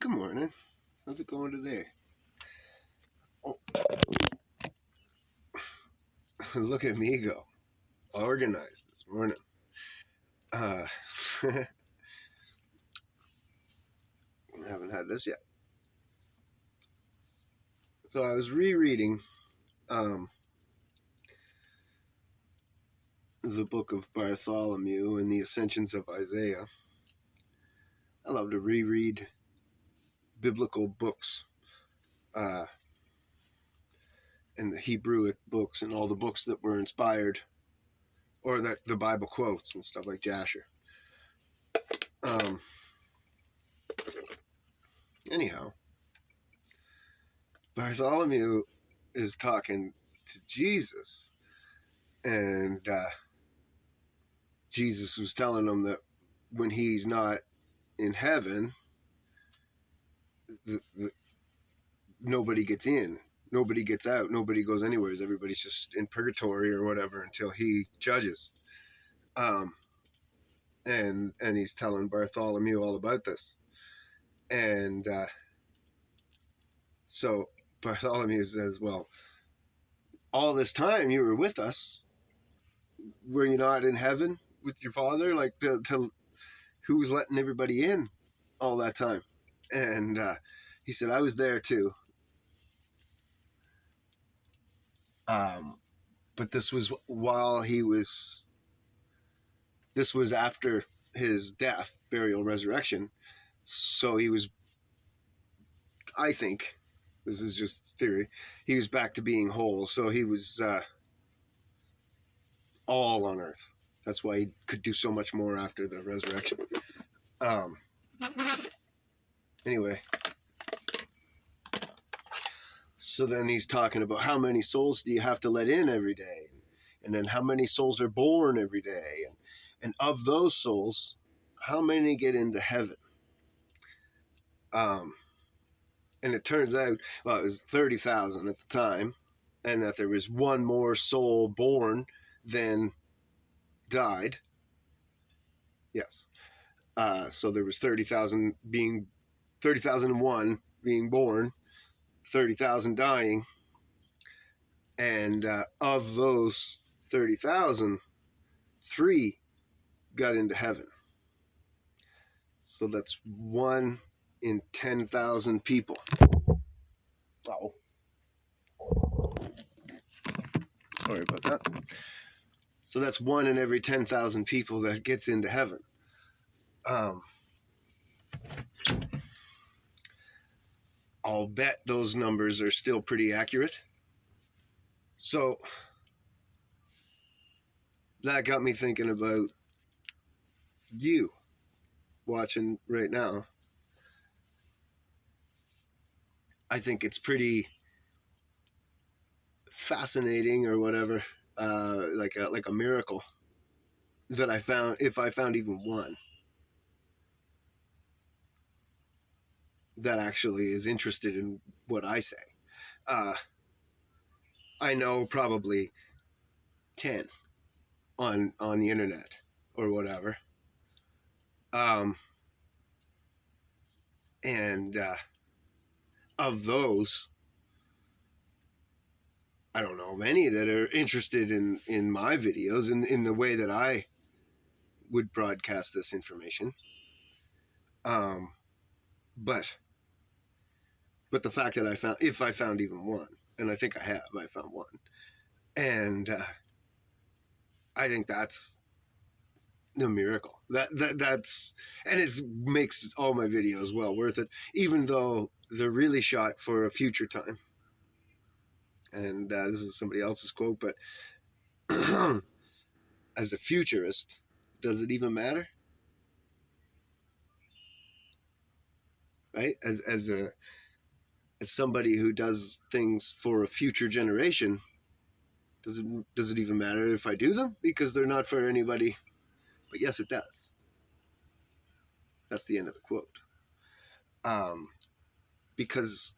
Good morning. How's it going today? Oh, look at me go. Organized this morning. I haven't had this yet. So I was rereading the book of Bartholomew and the Ascensions of Isaiah. I love to reread biblical books and the Hebrewic books and all the books that were inspired or that the Bible quotes and stuff like Jasher. Anyhow, Bartholomew is talking to Jesus, and Jesus was telling him that when he's not in heaven, nobody gets in, nobody gets out, nobody goes anywhere. Everybody's just in purgatory or whatever until he judges. And he's telling Bartholomew all about this. And so Bartholomew says, well, all this time you were with us. Were you not in heaven with your father? Like, who was letting everybody in all that time? And he said, I was there too. But this was this was after his death, burial, resurrection. So he was, I think, this is just theory, he was back to being whole. So he was all on earth. That's why he could do so much more after the resurrection. Anyway, so then he's talking about how many souls do you have to let in every day? And then how many souls are born every day? And of those souls, how many get into heaven? And it turns out, well, it was 30,000 at the time, and that there was one more soul born than died. Yes. So there was 30,000 being, 30,001 being born, 30,000 dying, and of those 30,000, 3 got into heaven. So that's 1 in 10,000 people. Wow. Sorry about that. So that's 1 in every 10,000 people that gets into heaven. I'll bet those numbers are still pretty accurate. So that got me thinking about you watching right now. I think it's pretty fascinating or whatever, like a miracle that I found, if I found even one that actually is interested in what I say. I know probably 10 on the internet or whatever. And of those, I don't know of any that are interested in my videos and in the way that I would broadcast this information. But the fact that if I found even one, and I think I found one, and I think that's a miracle. That's, and it makes all my videos well worth it, even though they're really shot for a future time. And this is somebody else's quote, but as a futurist, does it even matter? Right? As somebody who does things for a future generation, does it even matter if I do them? Because they're not for anybody. But yes, it does. That's the end of the quote. Because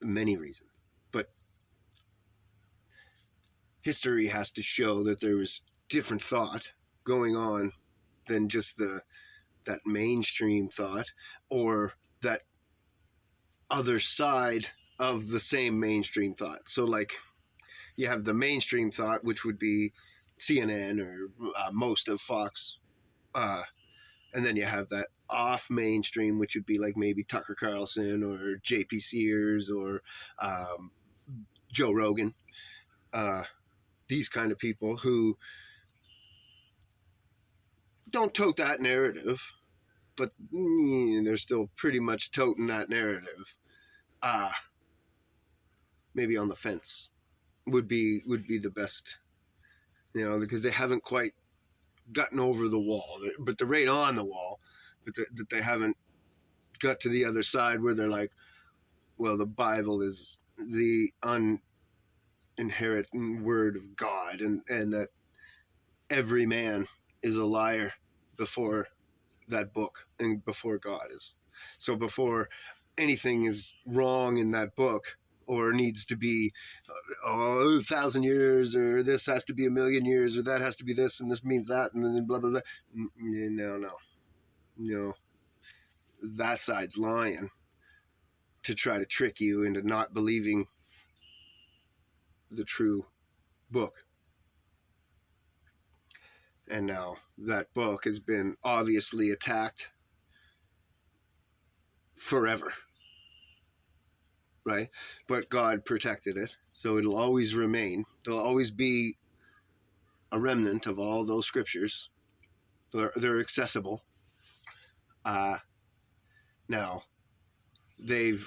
many reasons. But history has to show that there was different thought going on than just that mainstream thought, or that other side of the same mainstream thought. So like you have the mainstream thought, which would be CNN or most of Fox, and then you have that off mainstream, which would be like maybe Tucker Carlson or JP Sears or Joe Rogan, these kind of people who don't tote that narrative, but they're still pretty much toting that narrative. Maybe on the fence would be the best, because they haven't quite gotten over the wall, but they're right on the wall, but that they haven't got to the other side where they're like, well, the Bible is the uninherent word of God, and that every man is a liar before that book and before God is. So before anything is wrong in that book or needs to be 1,000 years, or this has to be 1,000,000 years, or that has to be this and this means that, and then blah blah blah. No, that side's lying to try to trick you into not believing the true book. And now that book has been obviously attacked forever, right? But God protected it, so it'll always remain. There'll always be a remnant of all those scriptures. They're accessible. Now, the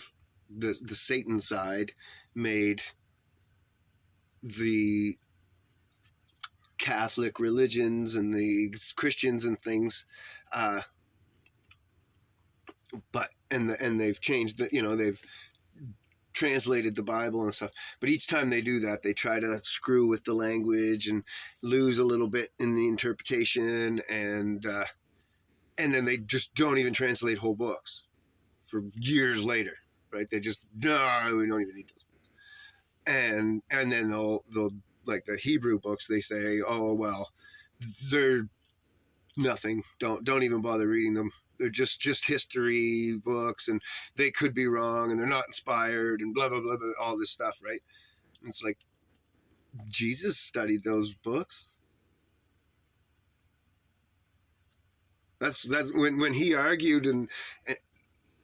Satan side made the Catholic religions and the Christians and things, but they've changed they've translated the Bible and stuff. But each time they do that, they try to screw with the language and lose a little bit in the interpretation, and then they just don't even translate whole books for years later, right? They just, no, we don't even need those books. And then they'll like the Hebrew books, they say, oh well, they're nothing. Don't even bother reading them. They're just history books, and they could be wrong, and they're not inspired, and blah blah blah, blah, all this stuff, right? And it's like, Jesus studied those books. That's when he argued, and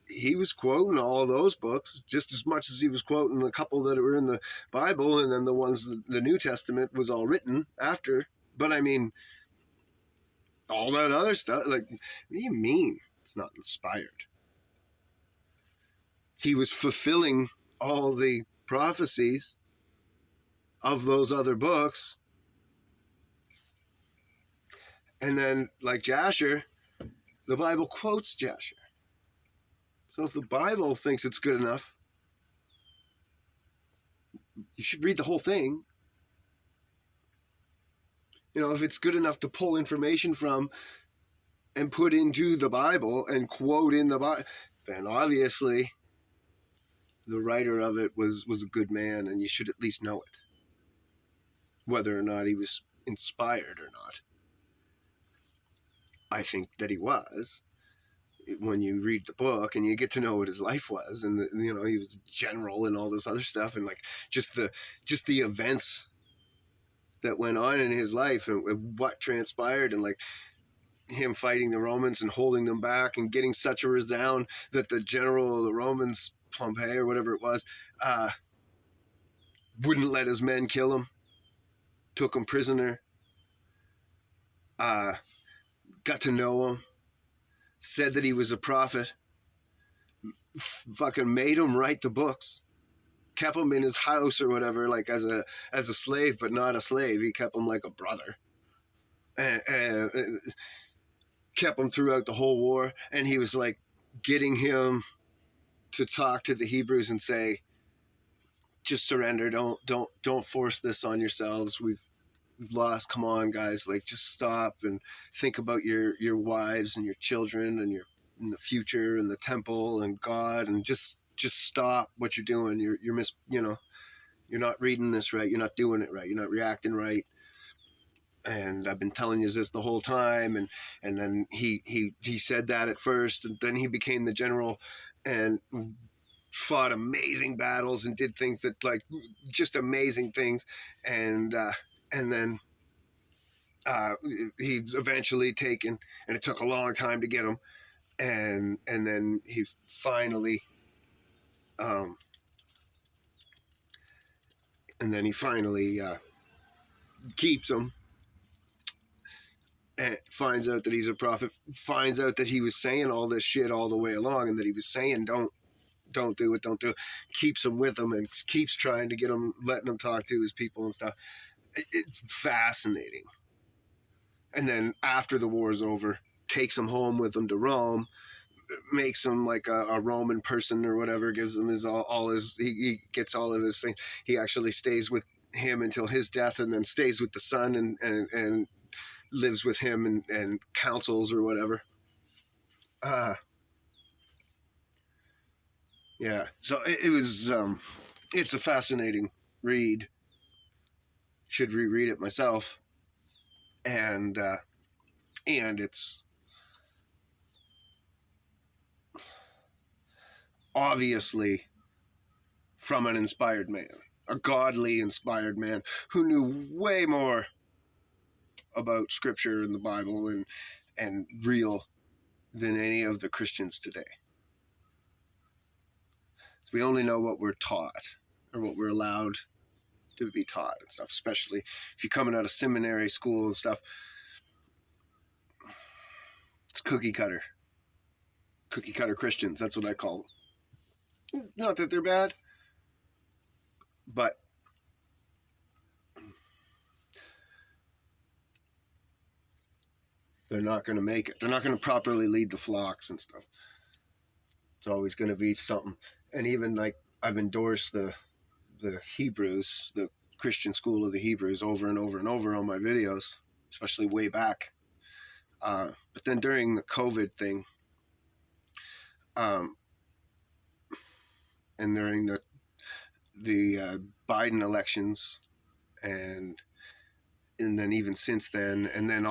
he was quoting all those books just as much as he was quoting the couple that were in the Bible, and then the ones the New Testament was all written after. But I mean, all that other stuff, like, what do you mean it's not inspired? He was fulfilling all the prophecies of those other books. And then, like Jasher, the Bible quotes Jasher. So if the Bible thinks it's good enough, you should read the whole thing. If it's good enough to pull information from and put into the Bible and quote in the Bible, then obviously the writer of it was a good man, and you should at least know it, whether or not he was inspired or not. I think that he was, when you read the book and you get to know what his life was, and he was a general and all this other stuff, and like just the events that went on in his life, and what transpired, and like him fighting the Romans and holding them back and getting such a resound that the general of the Romans, Pompey or whatever it was, wouldn't let his men kill him, took him prisoner, got to know him, said that he was a prophet, fucking made him write the books, kept him in his house or whatever, like as a slave, but not a slave. He kept him like a brother, and kept him throughout the whole war. And he was like getting him to talk to the Hebrews and say, just surrender. Don't force this on yourselves. We've lost. Come on, guys. Like, just stop and think about your wives and your children and in the future and the temple and God, and just stop what you're doing. You're not reading this right. You're not doing it right. You're not reacting right. and I've been telling you this the whole time. And then he said that at first, and then he became the general and fought amazing battles and did things that, like, just amazing things. And then he's eventually taken, and it took a long time to get him. And then he finally um, keeps him, and finds out that he's a prophet, finds out that he was saying all this shit all the way along, and that he was saying don't do it, keeps him with him, and keeps trying to get him, letting him talk to his people and stuff. It's fascinating. And then after the war's over, takes him home with him to Rome, makes him like a Roman person or whatever, gives him all his, he gets all of his things. He actually stays with him until his death, and then stays with the son, and lives with him, and counsels or whatever. Yeah, so it was it's a fascinating read. Should reread it myself. And it's obviously from an inspired man, a godly inspired man who knew way more about scripture and the Bible and real than any of the Christians today. So we only know what we're taught, or what we're allowed to be taught and stuff, especially if you're coming out of seminary school and stuff. It's cookie cutter Christians. That's what I call them. Not that they're bad, but they're not going to make it. They're not going to properly lead the flocks and stuff. It's always going to be something. And even, like, I've endorsed the Hebrews, the Christian school of the Hebrews, over and over and over on my videos, especially way back. But then during the COVID thing, and during the Biden elections, and then even since then, and then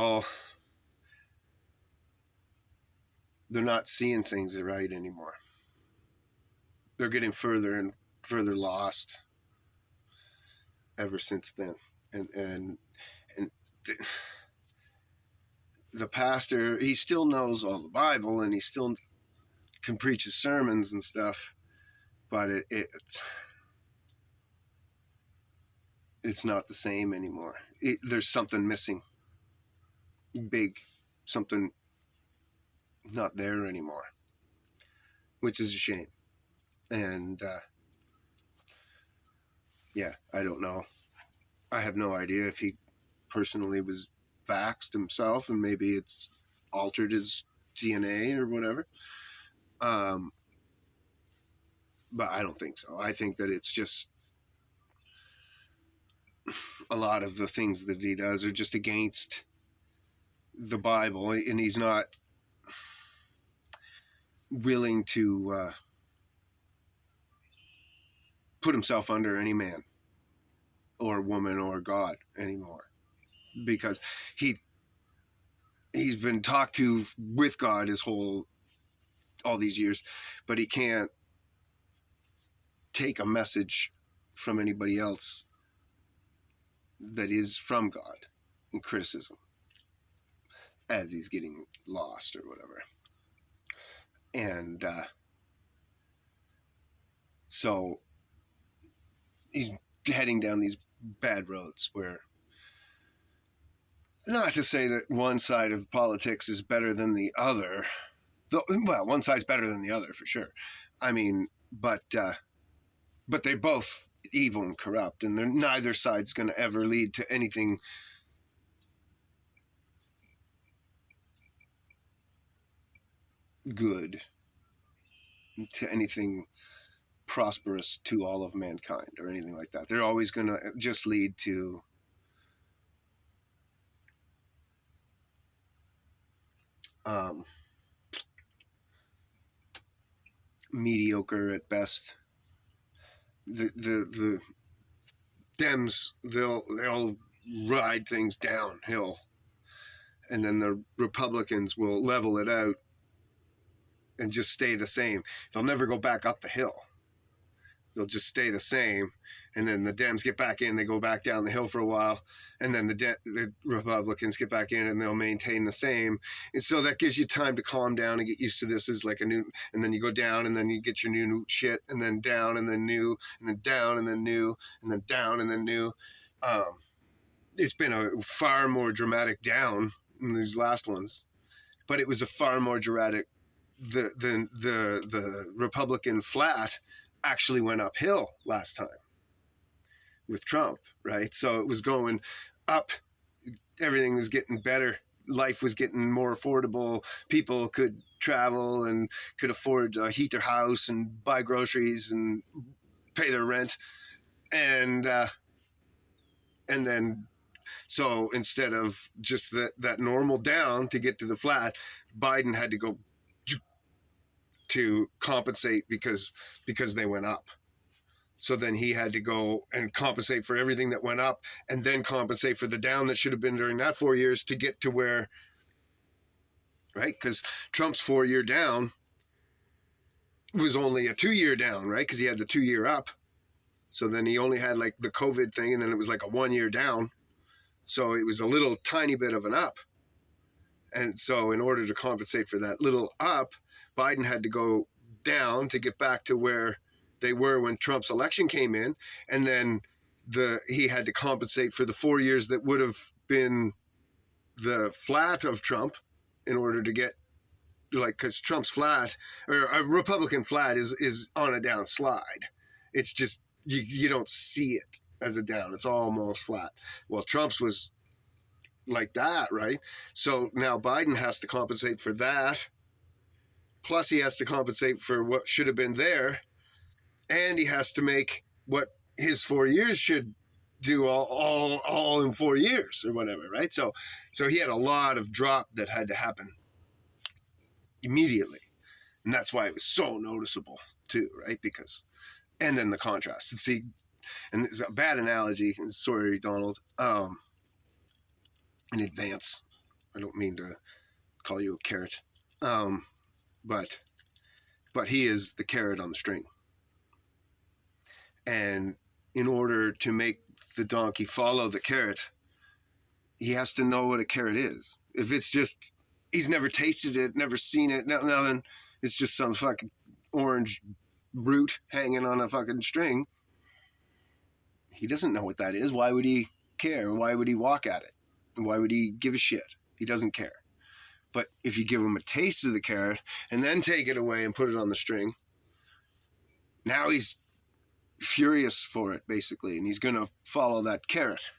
they're not seeing things right anymore. They're getting further and further lost ever since then. And the pastor, he still knows all the Bible, and he still can preach his sermons and stuff, but it's not the same anymore. There's something missing, big, something not there anymore, which is a shame. And yeah, I don't know. I have no idea if he personally was vaxxed himself, and maybe it's altered his DNA or whatever. But I don't think so. I think that it's just a lot of the things that he does are just against the Bible, and he's not willing to put himself under any man or woman or God anymore, because he's been talked to with God all these years, but he can't take a message from anybody else that is from God in criticism as he's getting lost or whatever. And so he's heading down these bad roads where, not to say that one side of politics is better than the other, well, one side's better than the other for sure. I mean, but they're both evil and corrupt, and neither side's going to ever lead to anything good, to anything prosperous to all of mankind or anything like that. They're always going to just lead to mediocre at best. The Dems, they'll ride things downhill, and then the Republicans will level it out and just stay the same. They'll never go back up the hill. They'll just stay the same, and then the Dems get back in. They go back down the hill for a while, and then the Republicans get back in, and they'll maintain the same. And so that gives you time to calm down and get used to this as like a new. And then you go down, and then you get your new shit, and then down, and then new, and then down, and then new, and then down, and then new. It's been a far more dramatic down in these last ones, but it was a far more dramatic. The Republican flat actually went uphill last time with Trump, right? So it was going up. Everything was getting better. Life was getting more affordable. People could travel and could afford to heat their house and buy groceries and pay their rent. And then, so instead of just that normal down to get to the flat, Biden had to go to compensate because they went up. So then he had to go and compensate for everything that went up, and then compensate for the down that should have been during that 4 years to get to where, right? Because Trump's 4-year down was only a 2-year down, right? Because he had the 2-year up. So then he only had like the COVID thing, and then it was like a 1-year down. So it was a little tiny bit of an up. And so in order to compensate for that little up, Biden had to go down to get back to where they were when Trump's election came in. And then he had to compensate for the 4 years that would have been the flat of Trump in order to get, like, because Trump's flat, or a Republican flat, is on a down slide. It's just, you don't see it as a down. It's almost flat. Well, Trump's was like that, right? So now Biden has to compensate for that. Plus he has to compensate for what should have been there. And he has to make what his 4 years should do all in 4 years or whatever, right? So he had a lot of drop that had to happen immediately. And that's why it was so noticeable too, right? Because, and then the contrast. See, and it's a bad analogy, sorry, Donald, in advance. I don't mean to call you a carrot. But he is the carrot on the string. And in order to make the donkey follow the carrot, he has to know what a carrot is. If it's just, he's never tasted it, never seen it, nothing, it's just some fucking orange root hanging on a fucking string, he doesn't know what that is. Why would he care? Why would he walk at it? Why would he give a shit? He doesn't care. But if you give him a taste of the carrot and then take it away and put it on the string, now he's furious for it, basically, and he's going to follow that carrot.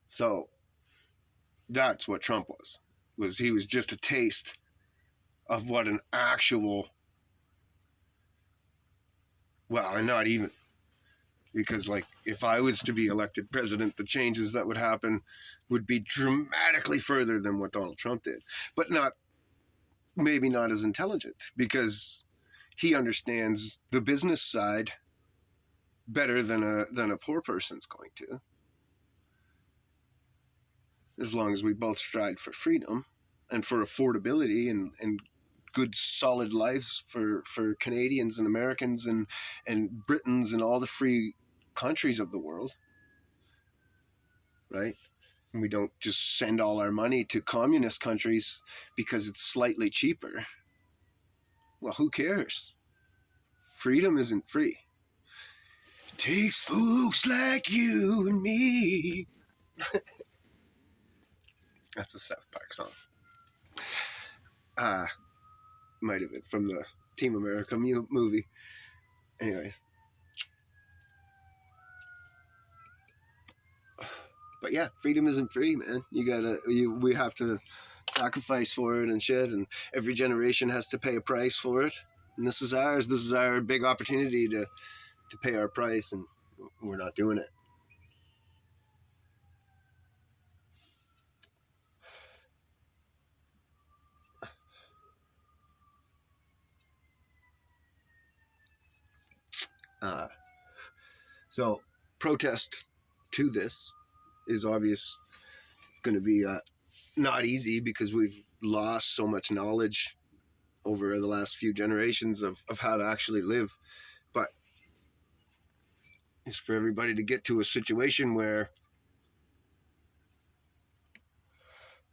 So that's what Trump was he was just a taste of what an actual, well, and not even, because, like, if I was to be elected president, the changes that would happen would be dramatically further than what Donald Trump did, but maybe not as intelligent, because he understands the business side better than a poor person's going to. As long as we both strive for freedom and for affordability and good solid lives for Canadians and Americans and Britons and all the free countries of the world, right? And we don't just send all our money to communist countries because it's slightly cheaper. Well, who cares? Freedom isn't free. It takes folks like you and me. That's a South Park song. Might have been from the Team America movie. Anyways. But yeah, freedom isn't free, man. We have to sacrifice for it and shit, and every generation has to pay a price for it. And this is ours. This is our big opportunity to pay our price, and we're not doing it. So protest to this is obvious going to be not easy because we've lost so much knowledge over the last few generations of how to actually live. But it's for everybody to get to a situation where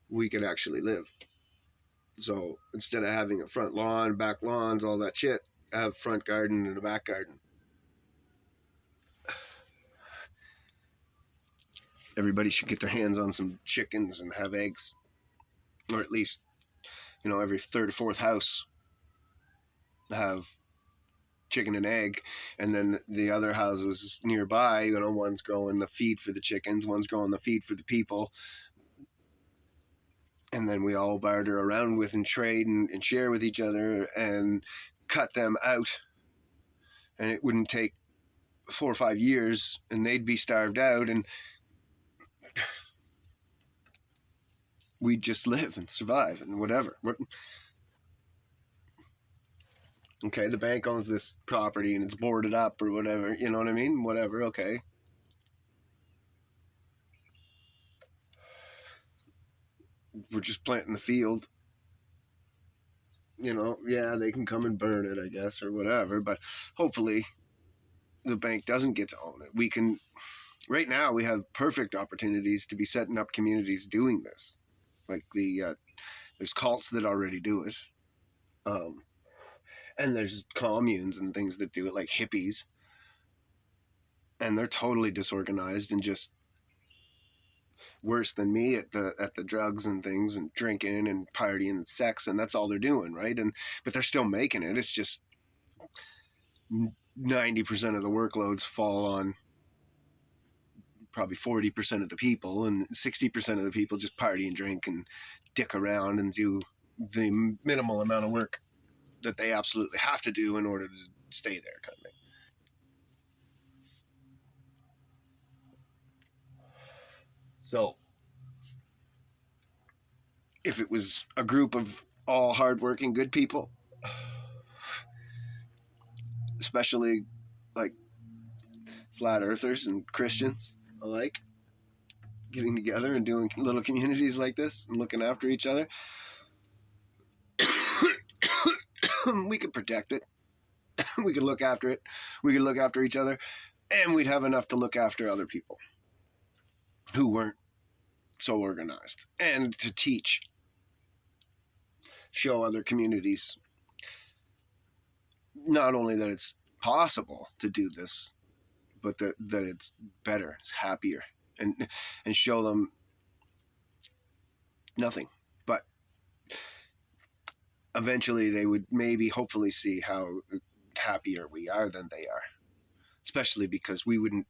we can actually live. So instead of having a front lawn, back lawns, all that shit, have front garden and a back garden. Everybody should get their hands on some chickens and have eggs, or at least, every third or fourth house have chicken and egg, and then the other houses nearby, one's growing the feed for the chickens, one's growing the feed for the people, and then we all barter around with and trade and share with each other and cut them out, and it wouldn't take 4 or 5 years and they'd be starved out, and we'd just live and survive and whatever. Okay, the bank owns this property and it's boarded up or whatever, you know what I mean? Whatever, okay. We're just planting the field. Yeah, they can come and burn it, I guess, or whatever, but hopefully the bank doesn't get to own it. We can, right now, we have perfect opportunities to be setting up communities doing this. Like there's cults that already do it. And there's communes and things that do it, like hippies. And they're totally disorganized and just worse than me at the drugs and things and drinking and partying and sex, and that's all they're doing, right? But they're still making it. It's just 90% of the workloads fall on probably 40% of the people, and 60% of the people just party and drink and dick around and do the minimal amount of work that they absolutely have to do in order to stay there, kind of thing. So if it was a group of all hardworking good people, especially like flat earthers and Christians alike, getting together and doing little communities like this and looking after each other, we could protect it. We could look after it. We could look after each other, and we'd have enough to look after other people who weren't so organized, and to teach, show other communities not only that it's possible to do this, but that it's better, it's happier, and show them nothing. But eventually they would maybe hopefully see how happier we are than they are, especially because we wouldn't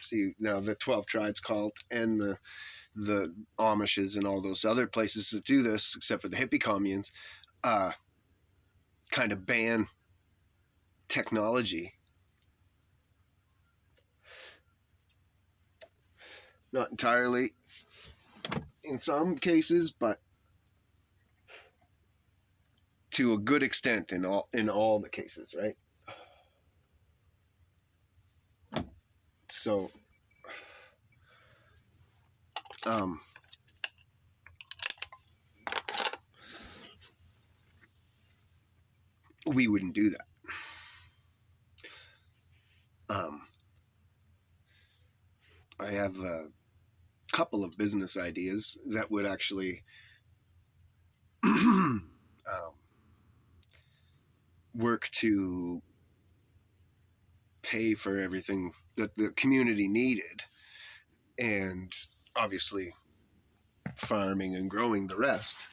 see now the 12 tribes cult and the Amishes and all those other places that do this, except for the hippie communes, kind of ban technology. Not entirely in some cases, but to a good extent in all the cases, right? So we wouldn't do that. I have a couple of business ideas that would actually work to pay for everything that the community needed, and obviously farming and growing the rest.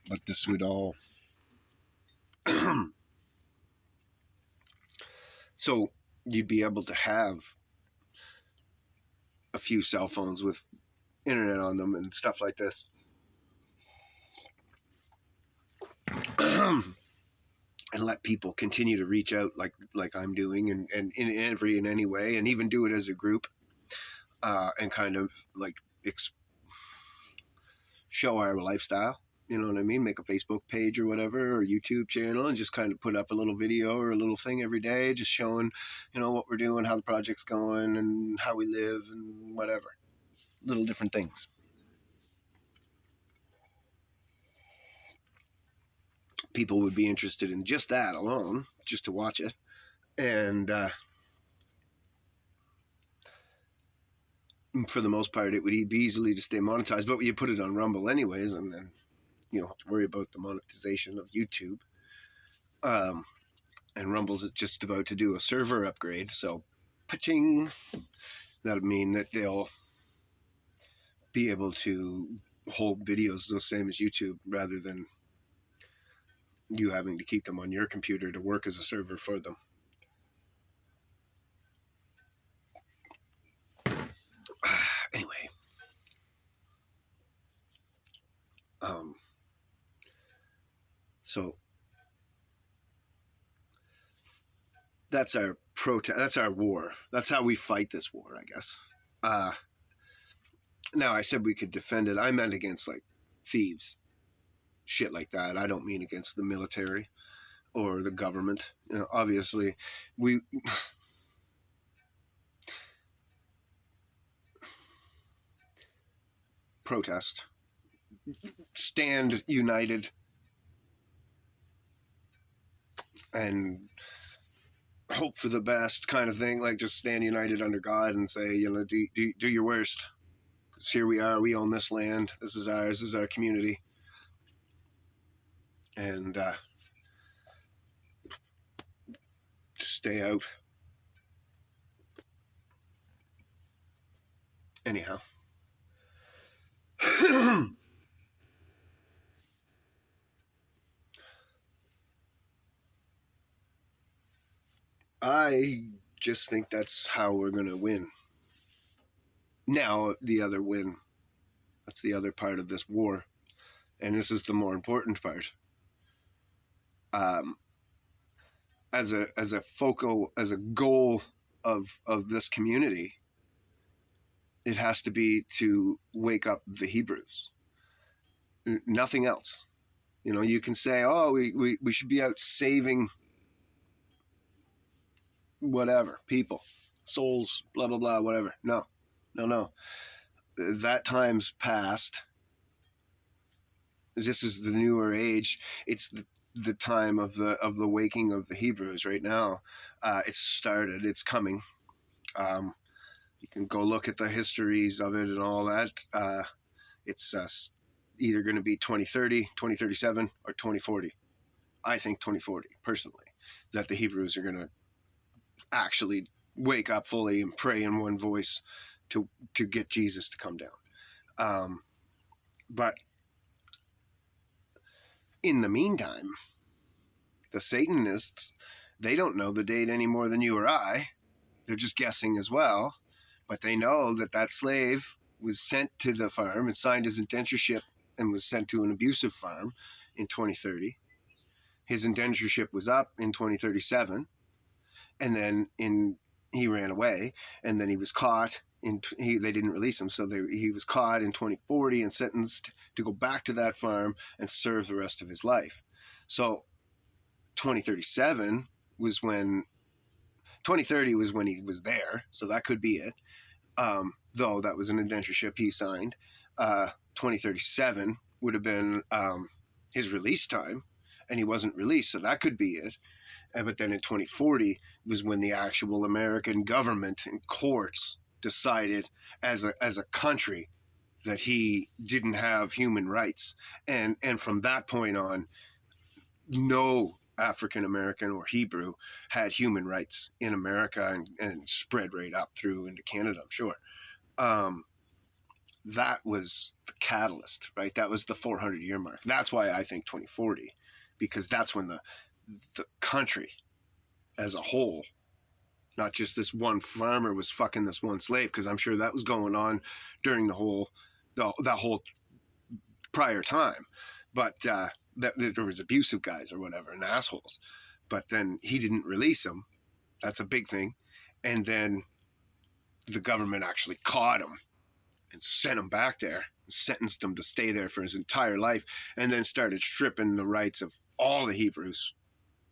But this would all so you'd be able to have a few cell phones with internet on them and stuff like this. And let people continue to reach out like I'm doing, and in any way, and even do it as a group, and kind of like show our lifestyle, You know what I mean? Make a Facebook page or whatever, or YouTube channel, and just kind of put up a little video or a little thing every day, just showing, what we're doing, how the project's going, and how we live, and whatever. Little different things. People would be interested in just that alone, just to watch it. And for the most part, it would be easily to stay monetized. But you put it on Rumble anyways, and then you don't have to worry about the monetization of YouTube. And Rumble's just about to do a server upgrade, so pa-ching. That'll mean that they'll be able to hold videos the same as YouTube rather than you having to keep them on your computer to work as a server for them. Anyway. So that's our protest. That's our war. That's how we fight this war, I guess. Now, I said we could defend it. I meant against, like, thieves. Shit like that. I don't mean against the military or the government. Obviously, we... protest. Stand united. And hope for the best kind of thing. Like, just stand united under God and say, do your worst. Because here we are. We own this land. This is ours. This is our community. And stay out. Anyhow. I just think that's how we're going to win. Now, the other win. That's the other part of this war. And this is the more important part. As a goal of this community, it has to be to wake up the Hebrews. Nothing else. You can say, oh, we should be out saving whatever, people, souls, blah, blah, blah, whatever. No. That time's past. This is the newer age. It's the time of the waking of the Hebrews right now. It's started. It's coming. You can go look at the histories of it and all that. It's either going to be 2030, 2037, or 2040. I think 2040, personally, that the Hebrews are going to actually wake up fully and pray in one voice to get Jesus to come down. But in the meantime, the Satanists, they don't know the date any more than you or I. They're just guessing as well. But they know that slave was sent to the farm and signed his indentureship and was sent to an abusive farm in 2030. His indentureship was up in 2037. And then he ran away, and then he was caught. They didn't release him, so he was caught in 2040 and sentenced to go back to that farm and serve the rest of his life. So 2037 was when 2030 was when he was there, so that could be it. Though that was an indentureship he signed. 2037 would have been his release time, and he wasn't released, so that could be it. But then in 2040 was when the actual American government and courts decided as a country that he didn't have human rights. And from that point on, no African American or Hebrew had human rights in America, and spread right up through into Canada, I'm sure. That was the catalyst, right? That was the 400-year mark. That's why I think 2040, because that's when the country as a whole, not just this one farmer was fucking this one slave, because I'm sure that was going on during the whole prior time. But that there was abusive guys or whatever and assholes. But then he didn't release them. That's a big thing. And then the government actually caught him and sent him back there sentenced him to stay there for his entire life, and then started stripping the rights of all the Hebrews.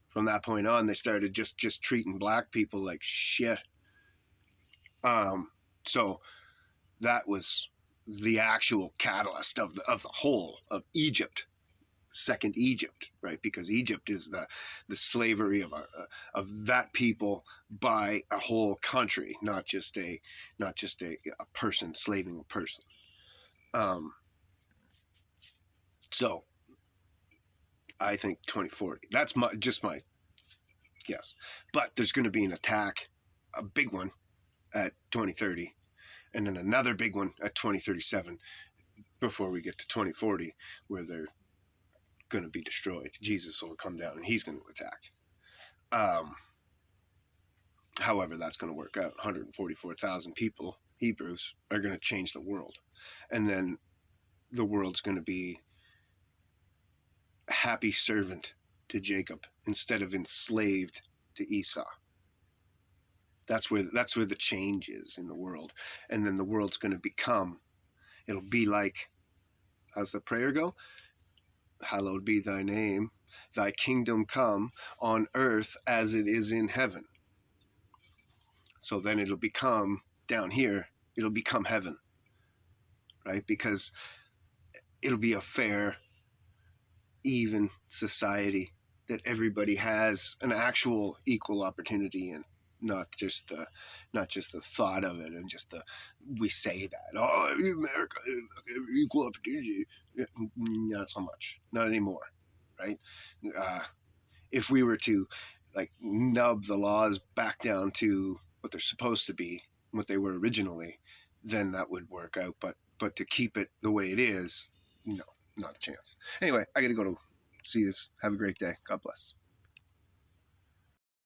From that point on, they started just treating black people like shit. So that was the actual catalyst of the whole of Egypt, second Egypt, right? Because Egypt is the slavery of that people by a whole country, not just a person slaving a person. So I think 2040. That's my guess. But there's going to be an attack, a big one, at 2030, and then another big one at 2037 before we get to 2040, where they're going to be destroyed. Jesus will come down and he's going to attack. However, that's going to work out. 144,000 people, Hebrews, are going to change the world. And then the world's going to be a happy servant to Jacob instead of enslaved to Esau. That's where the change is in the world. And then the world's going to become, it'll be like, how's the prayer go? Hallowed be thy name, thy kingdom come on earth as it is in heaven. So then it'll become, down here, it'll become heaven, right? Because it'll be a fair, even society that everybody has an actual equal opportunity in, not just the thought of it and just we say that, oh, America, equal opportunity. Not so much, not anymore, right? If we were to like nub the laws back down to what they're supposed to be, what they were originally, then that would work out. But to keep it the way it is, no, not a chance. Anyway, I got to go to see this. Have a great day. God bless.